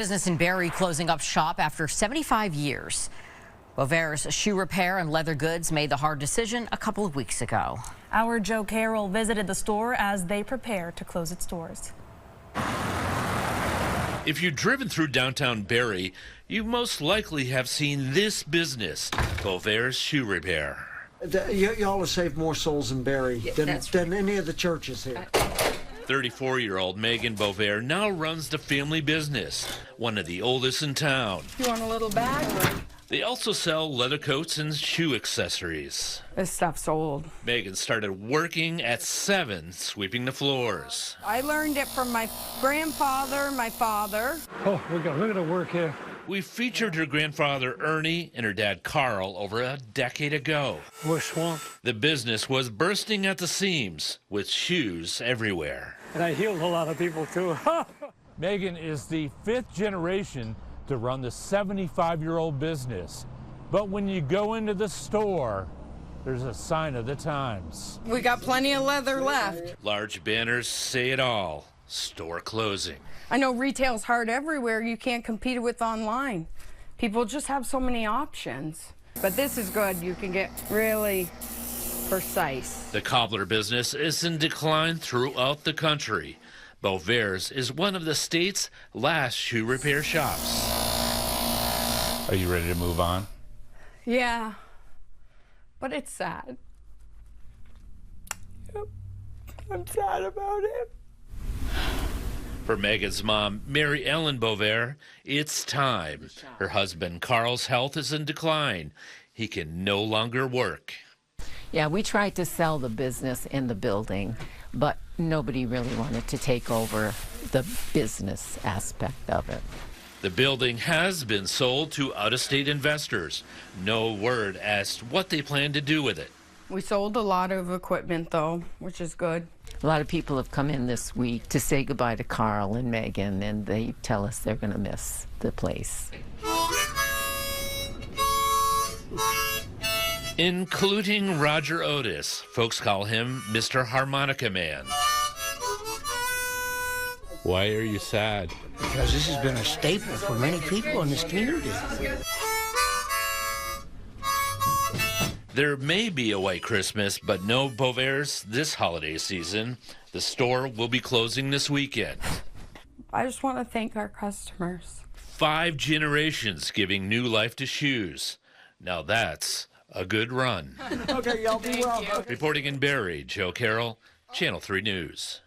Business in Barre closing up shop after 75 years. Bovair's shoe repair and leather goods made the hard decision a couple of weeks ago. Our Joe Carroll visited the store as they prepare to close its doors. If you've driven through downtown Barre, you most likely have seen this business, Bovair's Shoe Repair. Y'all have saved more souls in Barre than any of the churches here. 34-year-old Megan Bovair now runs the family business, one of the oldest in town. You want a little bag? They also sell leather coats and shoe accessories. This stuff's old. Megan started working at 7, sweeping the floors. I learned it from my grandfather, my father. Oh, look at the work here. We featured her grandfather Ernie and her dad Carl over a decade ago. We're swamped. The business was bursting at the seams with shoes everywhere. And I healed a lot of people too. Megan is the 5th generation to run the 75-year-old business. But when you go into the store, there's a sign of the times. We got plenty of leather left. Large banners say it all. Store closing. I know retail's hard everywhere. You can't compete with online. People just have so many options. But this is good. You can get really precise. The cobbler business is in decline throughout the country. Bovair's is one of the state's last shoe repair shops. Are you ready to move on? Yeah, but it's sad. Yep. I'm sad about it. For Megan's mom, Mary Ellen Bovair, it's time. Her husband Carl's health is in decline. He can no longer work. Yeah, we tried to sell the business in the building, but nobody really wanted to take over the business aspect of it. The building has been sold to out-of-state investors. No word as to what they plan to do with it. We sold a lot of equipment, though, which is good. A lot of people have come in this week to say goodbye to Carl and Megan, and they tell us they're going to miss the place. Including Roger Otis. Folks call him Mr. Harmonica Man. Why are you sad? Because this has been a staple for many people in this community. There may be a white Christmas, but no Bovair's this holiday season. The store will be closing this weekend. I just want to thank our customers. 5 generations giving new life to shoes. Now that's a good run. Okay, y'all be well. Reporting in Barre, Joe Carroll, Channel 3 News.